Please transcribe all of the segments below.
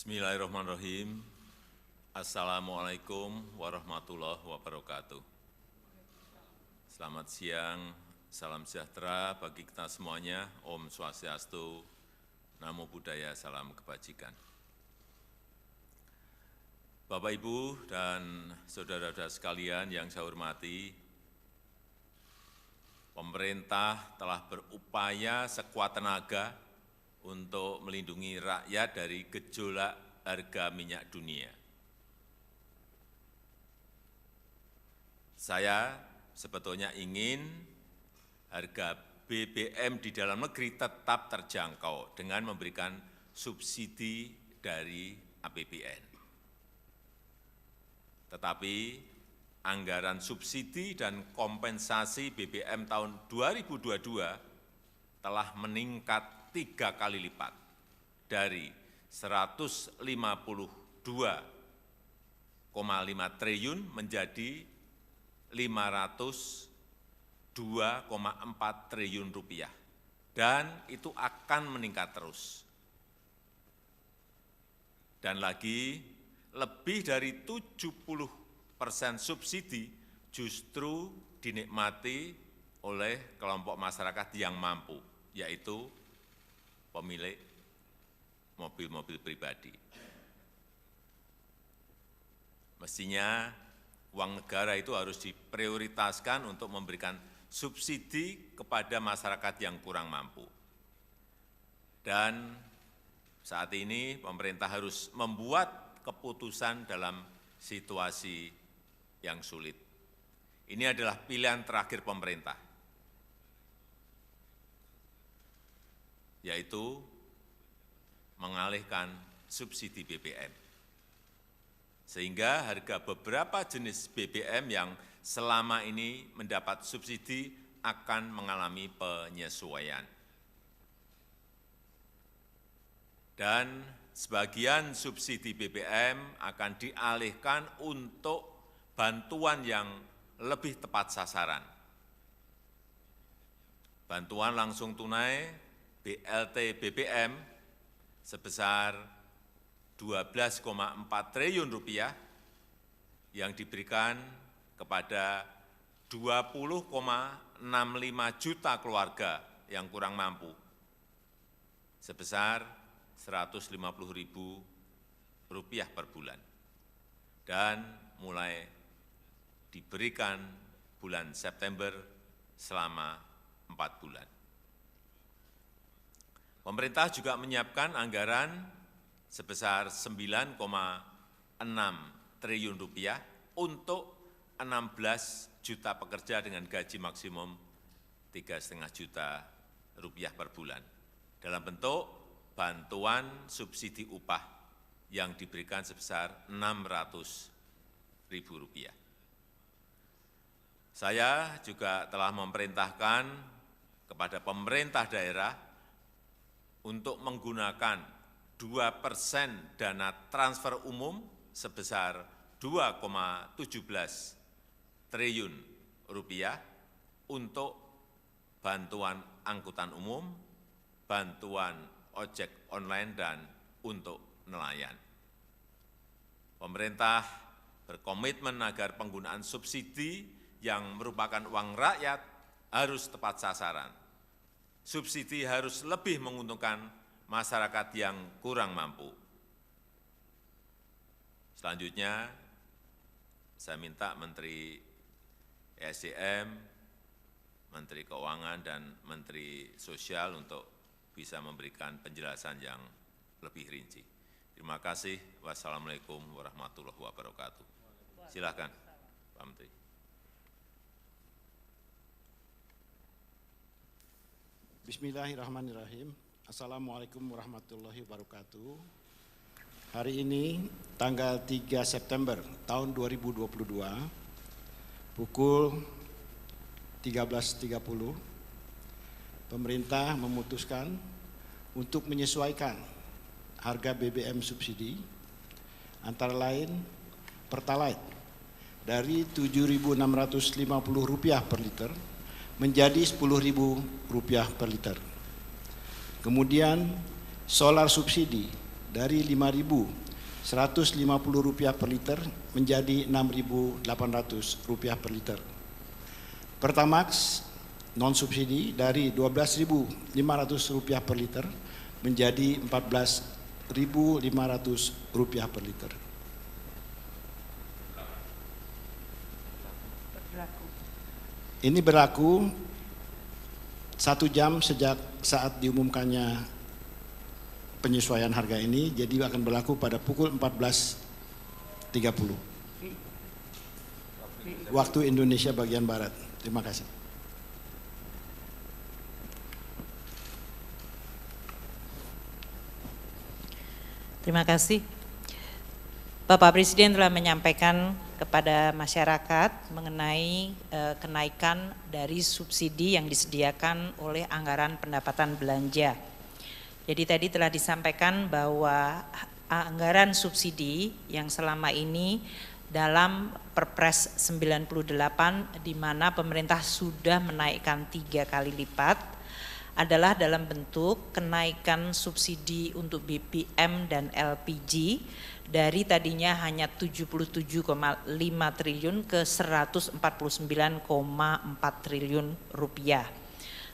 Bismillahirrahmanirrahim. Assalamualaikum warahmatullahi wabarakatuh. Selamat siang, salam sejahtera bagi kita semuanya. Om Swastiastu, Namo Buddhaya, salam kebajikan. Bapak, Ibu, dan saudara-saudara sekalian yang saya hormati, pemerintah telah berupaya sekuat tenaga untuk melindungi rakyat dari gejolak harga minyak dunia. Saya sebetulnya ingin harga BBM di dalam negeri tetap terjangkau dengan memberikan subsidi dari APBN. Tetapi anggaran subsidi dan kompensasi BBM tahun 2022 telah meningkat 3 kali lipat dari 152,5 triliun menjadi 502,4 triliun rupiah, dan itu akan meningkat terus. Dan lagi, lebih dari 70% subsidi justru dinikmati oleh kelompok masyarakat yang mampu, yaitu pemilik mobil-mobil pribadi. Mestinya uang negara itu harus diprioritaskan untuk memberikan subsidi kepada masyarakat yang kurang mampu. Dan saat ini pemerintah harus membuat keputusan dalam situasi yang sulit. Ini adalah pilihan terakhir pemerintah, yaitu mengalihkan subsidi BBM. Sehingga harga beberapa jenis BBM yang selama ini mendapat subsidi akan mengalami penyesuaian. Dan sebagian subsidi BBM akan dialihkan untuk bantuan yang lebih tepat sasaran. Bantuan langsung tunai BLT BBM sebesar 12,4 triliun rupiah yang diberikan kepada 20,65 juta keluarga yang kurang mampu sebesar Rp150.000 per bulan, dan mulai diberikan bulan September selama 4 bulan. Pemerintah juga menyiapkan anggaran sebesar 9,6 triliun rupiah untuk 16 juta pekerja dengan gaji maksimum 3,5 juta rupiah per bulan dalam bentuk bantuan subsidi upah yang diberikan sebesar Rp600.000. Saya juga telah memerintahkan kepada pemerintah daerah untuk menggunakan 2% dana transfer umum sebesar 2,17 triliun rupiah untuk bantuan angkutan umum, bantuan ojek online, dan untuk nelayan. Pemerintah berkomitmen agar penggunaan subsidi yang merupakan uang rakyat harus tepat sasaran. Subsidi harus lebih menguntungkan masyarakat yang kurang mampu. Selanjutnya, saya minta Menteri ESDM, Menteri Keuangan, dan Menteri Sosial untuk bisa memberikan penjelasan yang lebih rinci. Terima kasih. Wassalamualaikum warahmatullahi wabarakatuh. Silakan, Pak Menteri. Bismillahirrahmanirrahim. Assalamualaikum warahmatullahi wabarakatuh. Hari ini tanggal 3 September tahun 2022 pukul 13.30 pemerintah memutuskan untuk menyesuaikan harga BBM subsidi antara lain Pertalite dari Rp7.650 per liter menjadi Rp10.000 per liter. Kemudian solar subsidi dari Rp5.150 per liter menjadi Rp6.800 per liter. Pertamax non subsidi dari Rp12.500 per liter menjadi Rp14.500 per liter. Ini berlaku 1 jam sejak saat diumumkannya penyesuaian harga ini, jadi akan berlaku pada pukul 14.30 waktu Indonesia bagian Barat. Terima kasih. Terima kasih. Bapak Presiden telah menyampaikan kepada masyarakat mengenai kenaikan dari subsidi yang disediakan oleh anggaran pendapatan belanja. Jadi tadi telah disampaikan bahwa anggaran subsidi yang selama ini dalam Perpres 98 di mana pemerintah sudah menaikkan 3 kali lipat adalah dalam bentuk kenaikan subsidi untuk BBM dan LPG dari tadinya hanya 77,5 triliun ke 149,4 triliun rupiah.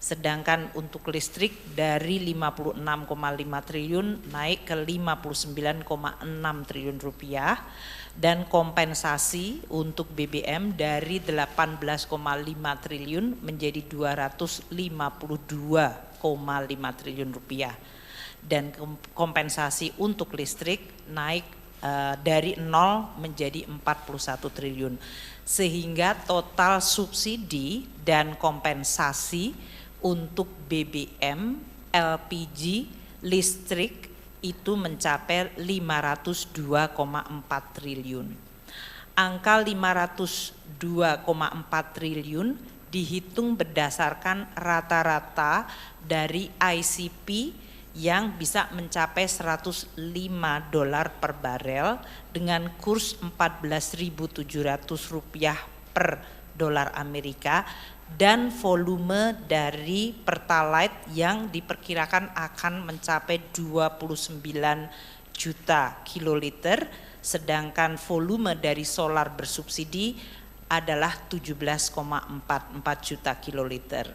Sedangkan untuk listrik dari 56,5 triliun naik ke 59,6 triliun rupiah dan kompensasi untuk BBM dari 18,5 triliun menjadi 252,5 triliun rupiah dan kompensasi untuk listrik naik dari 0 menjadi 41 triliun sehingga total subsidi dan kompensasi untuk BBM, LPG, listrik itu mencapai 502,4 triliun. Angka 502,4 triliun dihitung berdasarkan rata-rata dari ICP yang bisa mencapai $105 per barel dengan kurs Rp14.700 per dolar Amerika dan volume dari Pertalite yang diperkirakan akan mencapai 29 juta kiloliter, sedangkan volume dari solar bersubsidi adalah 17,44 juta kiloliter.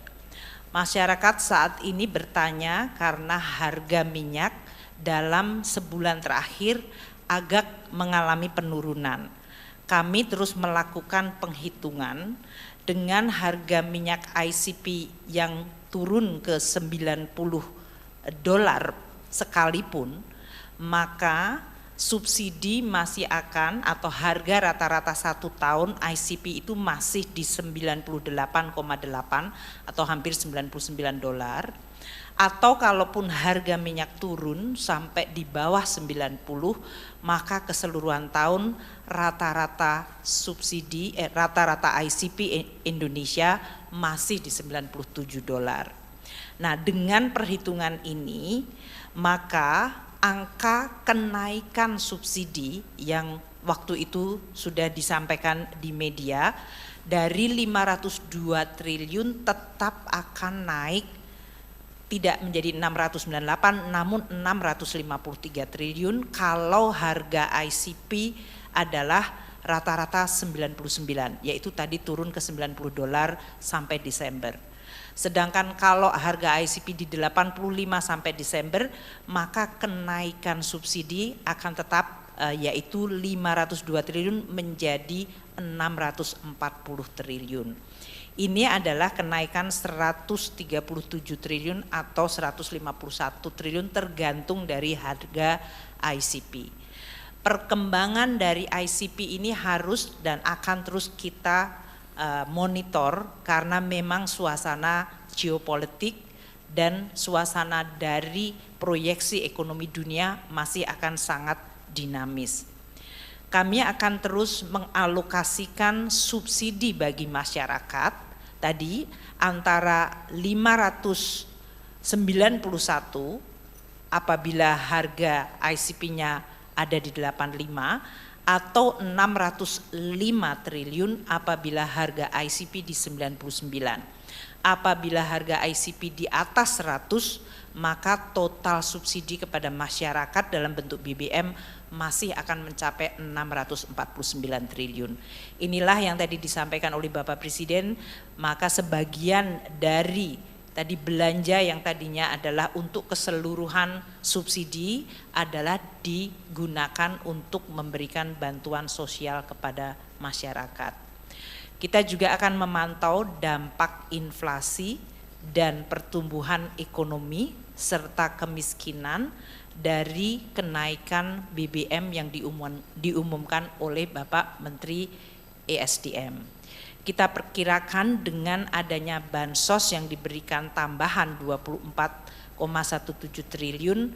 Masyarakat saat ini bertanya karena harga minyak dalam sebulan terakhir agak mengalami penurunan. Kami terus melakukan penghitungan dengan harga minyak ICP yang turun ke $90 sekalipun, maka subsidi masih akan atau harga rata-rata 1 tahun ICP itu masih di 98,8 atau hampir $99. Atau kalaupun harga minyak turun sampai di bawah 90, maka keseluruhan tahun rata-rata subsidi rata-rata ICP Indonesia masih di $97. Nah, dengan perhitungan ini maka angka kenaikan subsidi yang waktu itu sudah disampaikan di media dari 502 triliun tetap akan naik tidak menjadi 698 namun 653 triliun kalau harga ICP adalah rata-rata 99, yaitu tadi turun ke $90 sampai Desember. Sedangkan kalau harga ICP di 85 sampai Desember, maka kenaikan subsidi akan tetap yaitu 502 triliun menjadi 640 triliun. Ini adalah kenaikan 137 triliun atau 151 triliun tergantung dari harga ICP. Perkembangan dari ICP ini harus dan akan terus kita monitor karena memang suasana geopolitik dan suasana dari proyeksi ekonomi dunia masih akan sangat dinamis. Kami akan terus mengalokasikan subsidi bagi masyarakat tadi antara 591 apabila harga ICP-nya ada di 85 atau 605 triliun apabila harga ICP di 99. Apabila harga ICP di atas 100, maka total subsidi kepada masyarakat dalam bentuk BBM masih akan mencapai 649 triliun. Inilah yang tadi disampaikan oleh Bapak Presiden, maka sebagian dari tadi belanja yang tadinya adalah untuk keseluruhan subsidi adalah digunakan untuk memberikan bantuan sosial kepada masyarakat. Kita juga akan memantau dampak inflasi dan pertumbuhan ekonomi serta kemiskinan dari kenaikan BBM yang diumumkan oleh Bapak Menteri ESDM. Kita perkirakan dengan adanya bansos yang diberikan tambahan 24,17 triliun,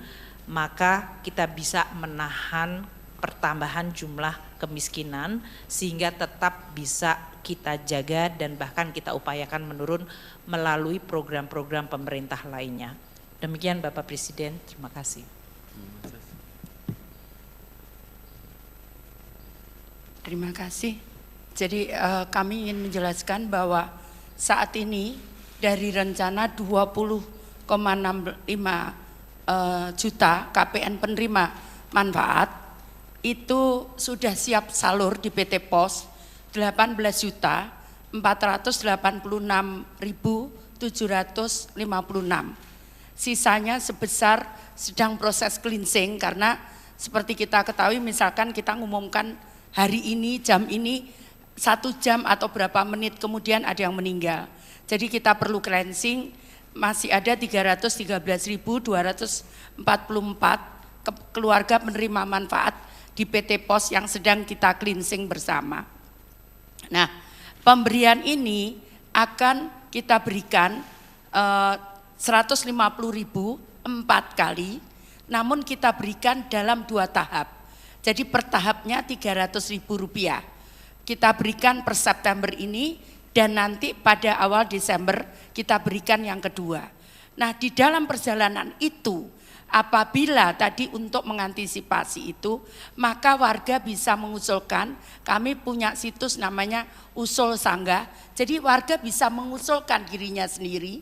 maka kita bisa menahan pertambahan jumlah kemiskinan sehingga tetap bisa kita jaga dan bahkan kita upayakan menurun melalui program-program pemerintah lainnya. Demikian Bapak Presiden, terima kasih. Terima kasih. Jadi kami ingin menjelaskan bahwa saat ini dari rencana 20,65 juta KPN penerima manfaat itu sudah siap salur di PT POS 18.486.756. Sisanya sebesar sedang proses cleansing karena seperti kita ketahui misalkan kita ngumumkan hari ini jam ini 1 jam atau berapa menit kemudian ada yang meninggal. Jadi kita perlu cleansing, masih ada 313.244 keluarga penerima manfaat di PT POS yang sedang kita cleansing bersama. Nah, pemberian ini akan kita berikan 150.000 4 kali, namun kita berikan dalam 2 tahap. Jadi per tahapnya Rp300.000. Kita berikan per September ini dan nanti pada awal Desember kita berikan yang kedua. Nah, di dalam perjalanan itu apabila tadi untuk mengantisipasi itu, maka warga bisa mengusulkan, kami punya situs namanya Usul Sanggah, jadi warga bisa mengusulkan dirinya sendiri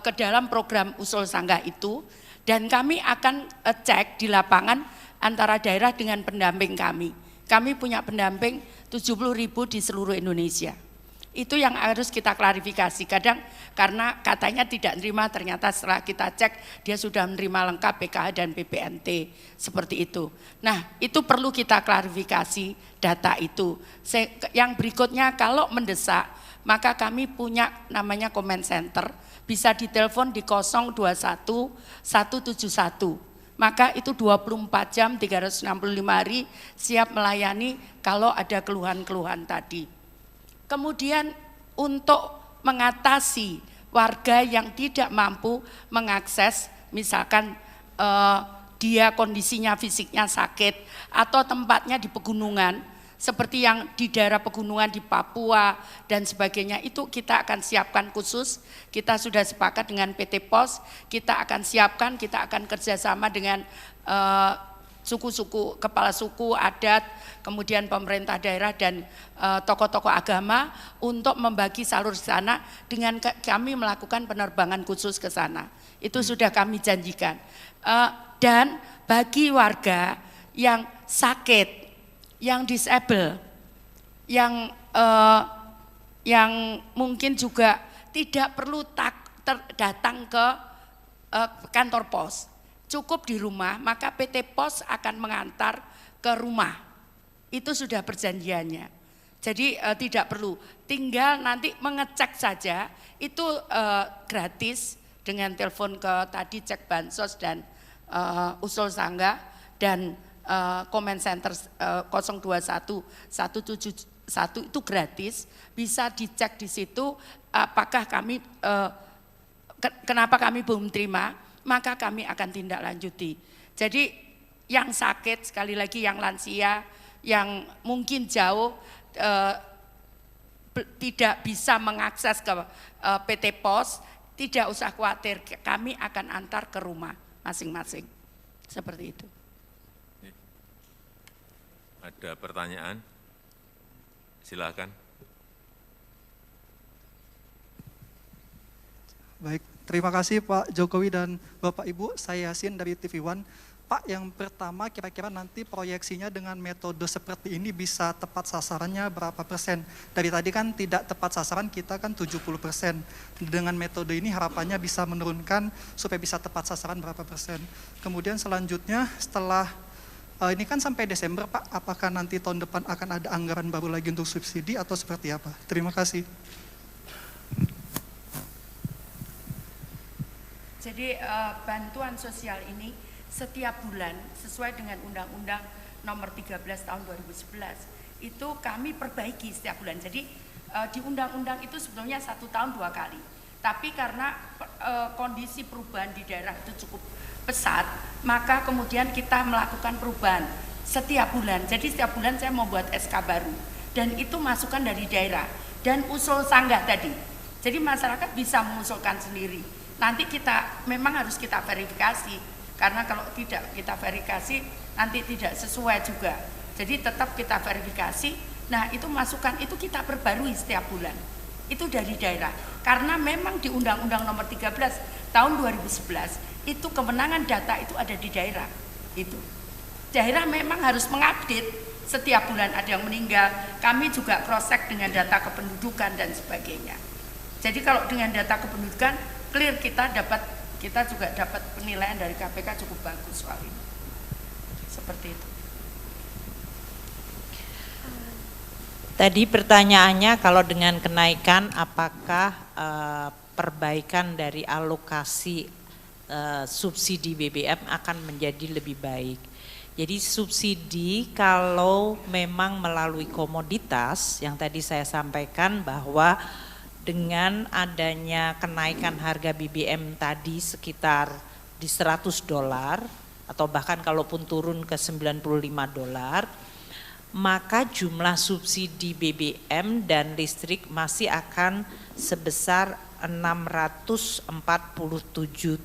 ke dalam program Usul Sanggah itu, dan kami akan cek di lapangan antara daerah dengan pendamping kami. Kami punya pendamping 70.000 di seluruh Indonesia. Itu yang harus kita klarifikasi. Kadang karena katanya tidak menerima, ternyata setelah kita cek dia sudah menerima lengkap PKH dan PPNT seperti itu. Nah, itu perlu kita klarifikasi data itu. Yang berikutnya kalau mendesak, maka kami punya namanya comment center, bisa ditelepon di 021 171. Maka itu 24 jam 365 hari siap melayani kalau ada keluhan-keluhan tadi. Kemudian untuk mengatasi warga yang tidak mampu mengakses, misalkan dia kondisinya fisiknya sakit atau tempatnya di pegunungan, seperti yang di daerah pegunungan di Papua dan sebagainya, itu kita akan siapkan khusus. Kita sudah sepakat dengan PT POS, kita akan siapkan, kita akan kerjasama dengan suku-suku, kepala suku, adat, kemudian pemerintah daerah dan tokoh-tokoh agama untuk membagi salur ke sana dengan kami melakukan penerbangan khusus ke sana. Itu sudah kami janjikan. Dan bagi warga yang sakit, yang disable, yang mungkin juga tidak perlu datang ke kantor pos, cukup di rumah, maka PT POS akan mengantar ke rumah. Itu sudah perjanjiannya. Jadi tidak perlu, tinggal nanti mengecek saja, itu gratis dengan telepon ke tadi cek bansos dan usul sanggah dan comment center 021 171 itu gratis, bisa dicek di situ apakah kami kenapa kami belum terima, maka kami akan tindak lanjuti. Jadi yang sakit, sekali lagi yang lansia, yang mungkin jauh tidak bisa mengakses ke PT POS, tidak usah khawatir, kami akan antar ke rumah masing-masing. Seperti itu. Ada pertanyaan? Silakan. Baik, terima kasih Pak Jokowi dan Bapak Ibu. Saya Yasin dari TV One. Pak, yang pertama kira-kira nanti proyeksinya dengan metode seperti ini bisa tepat sasarannya berapa persen? Dari tadi kan tidak tepat sasaran, kita kan 70%. Dengan metode ini harapannya bisa menurunkan supaya bisa tepat sasaran berapa persen. Kemudian selanjutnya setelah ini kan sampai Desember Pak, apakah nanti tahun depan akan ada anggaran baru lagi untuk subsidi atau seperti apa? Terima kasih. Jadi bantuan sosial ini setiap bulan sesuai dengan Undang-Undang Nomor 13 Tahun 2011 itu kami perbaiki setiap bulan. Jadi di undang-undang itu sebetulnya 1 tahun 2 kali. Tapi karena kondisi perubahan di daerah itu cukup pesat, maka kemudian kita melakukan perubahan setiap bulan. Jadi setiap bulan saya membuat SK baru dan itu masukan dari daerah dan usul sanggah tadi. Jadi masyarakat bisa mengusulkan sendiri. Nanti kita memang harus kita verifikasi karena kalau tidak kita verifikasi nanti tidak sesuai juga. Jadi tetap kita verifikasi. Nah, itu masukan itu kita perbarui setiap bulan. Itu dari daerah. Karena memang di Undang-Undang Nomor 13 Tahun 2011 itu kewenangan data itu ada di daerah. Itu. Daerah memang harus mengupdate setiap bulan ada yang meninggal. Kami juga cross check dengan data kependudukan dan sebagainya. Jadi kalau dengan data kependudukan clear kita juga dapat penilaian dari KPK cukup bagus soal ini. Seperti itu. Tadi pertanyaannya kalau dengan kenaikan apakah perbaikan dari alokasi subsidi BBM akan menjadi lebih baik. Jadi subsidi kalau memang melalui komoditas yang tadi saya sampaikan bahwa dengan adanya kenaikan harga BBM tadi sekitar di $100 atau bahkan kalaupun turun ke $95, maka jumlah subsidi BBM dan listrik masih akan sebesar 647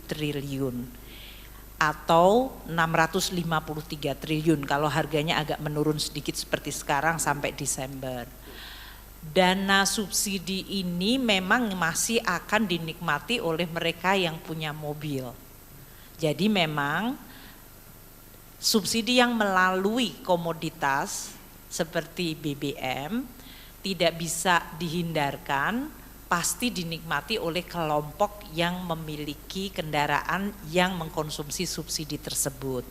triliun atau 653 triliun kalau harganya agak menurun sedikit seperti sekarang sampai Desember. Dana subsidi ini memang masih akan dinikmati oleh mereka yang punya mobil. Jadi memang subsidi yang melalui komoditas seperti BBM tidak bisa dihindarkan, pasti dinikmati oleh kelompok yang memiliki kendaraan yang mengkonsumsi subsidi tersebut.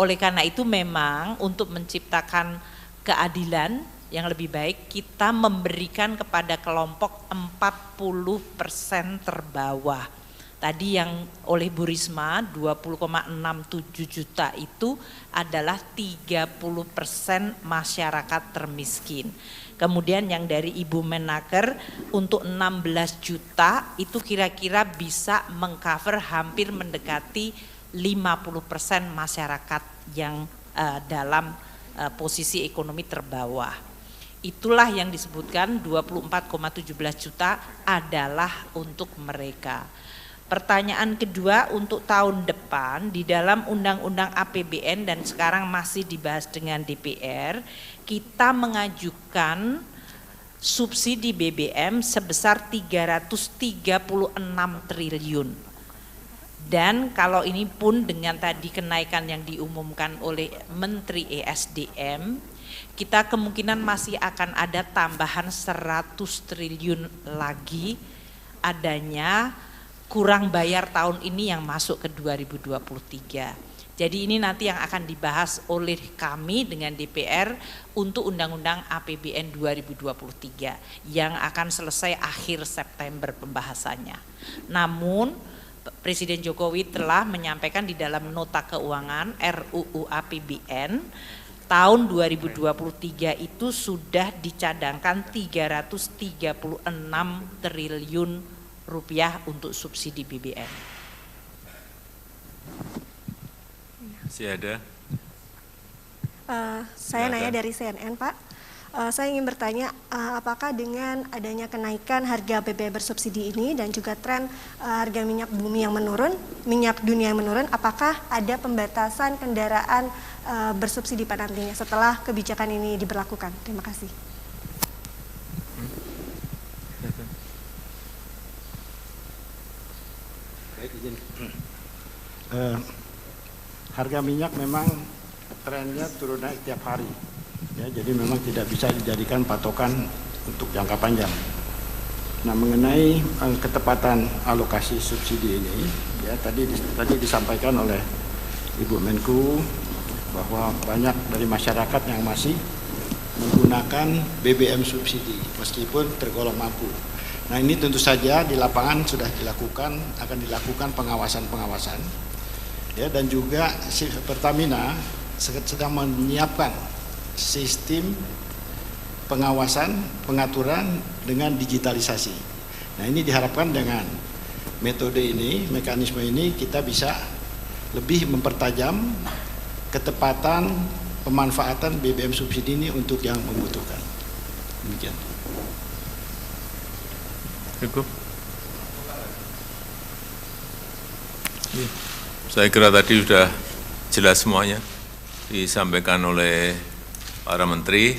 Oleh karena itu memang untuk menciptakan keadilan yang lebih baik kita memberikan kepada kelompok 40% terbawah. Tadi yang oleh Bu Risma 20,67 juta itu adalah 30% masyarakat termiskin. Kemudian yang dari Ibu Menaker untuk 16 juta itu kira-kira bisa mengcover hampir mendekati 50% masyarakat yang dalam posisi ekonomi terbawah. Itulah yang disebutkan 24,17 juta adalah untuk mereka. Pertanyaan kedua untuk tahun depan di dalam Undang-Undang APBN dan sekarang masih dibahas dengan DPR, kita mengajukan subsidi BBM sebesar 336 triliun. Dan kalau ini pun dengan tadi kenaikan yang diumumkan oleh Menteri ESDM, kita kemungkinan masih akan ada tambahan 100 triliun lagi adanya kurang bayar tahun ini yang masuk ke 2023. Jadi ini nanti yang akan dibahas oleh kami dengan DPR untuk Undang-Undang APBN 2023 yang akan selesai akhir September pembahasannya. Namun Presiden Jokowi telah menyampaikan di dalam nota keuangan RUU APBN tahun 2023 itu sudah dicadangkan 336 triliun rupiah untuk subsidi BBM. Masih ada? Saya nanya dari CNN Pak. Saya ingin bertanya, apakah dengan adanya kenaikan harga BBM bersubsidi ini dan juga tren harga minyak bumi yang menurun, minyak dunia yang menurun, apakah ada pembatasan kendaraan bersubsidi pada nantinya setelah kebijakan ini diberlakukan? Terima kasih. Baik, izin. Harga minyak memang trennya turun naik tiap hari. Ya, jadi memang tidak bisa dijadikan patokan untuk jangka panjang. Nah, mengenai ketepatan alokasi subsidi ini, ya tadi disampaikan oleh Ibu Menku bahwa banyak dari masyarakat yang masih menggunakan BBM subsidi meskipun tergolong mampu. Nah, ini tentu saja di lapangan sudah akan dilakukan pengawasan, ya, dan juga Pertamina sedang menyiapkan sistem pengawasan, pengaturan dengan digitalisasi. Nah, ini diharapkan dengan metode ini, mekanisme ini kita bisa lebih mempertajam ketepatan pemanfaatan BBM subsidi ini untuk yang membutuhkan. Demikian. Cukup. Saya kira tadi sudah jelas semuanya disampaikan oleh para menteri,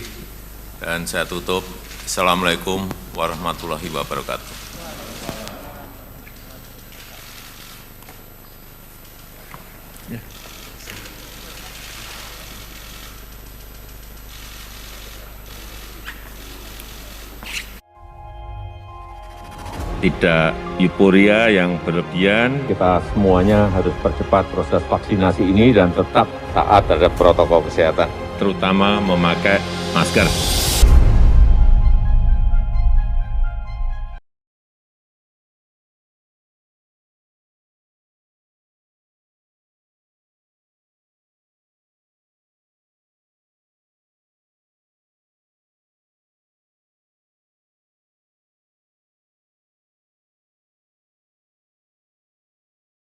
dan saya tutup. Assalamualaikum warahmatullahi wabarakatuh. Tidak euforia yang berlebihan. Kita semuanya harus percepat proses vaksinasi ini dan tetap taat terhadap protokol kesehatan, terutama memakai masker.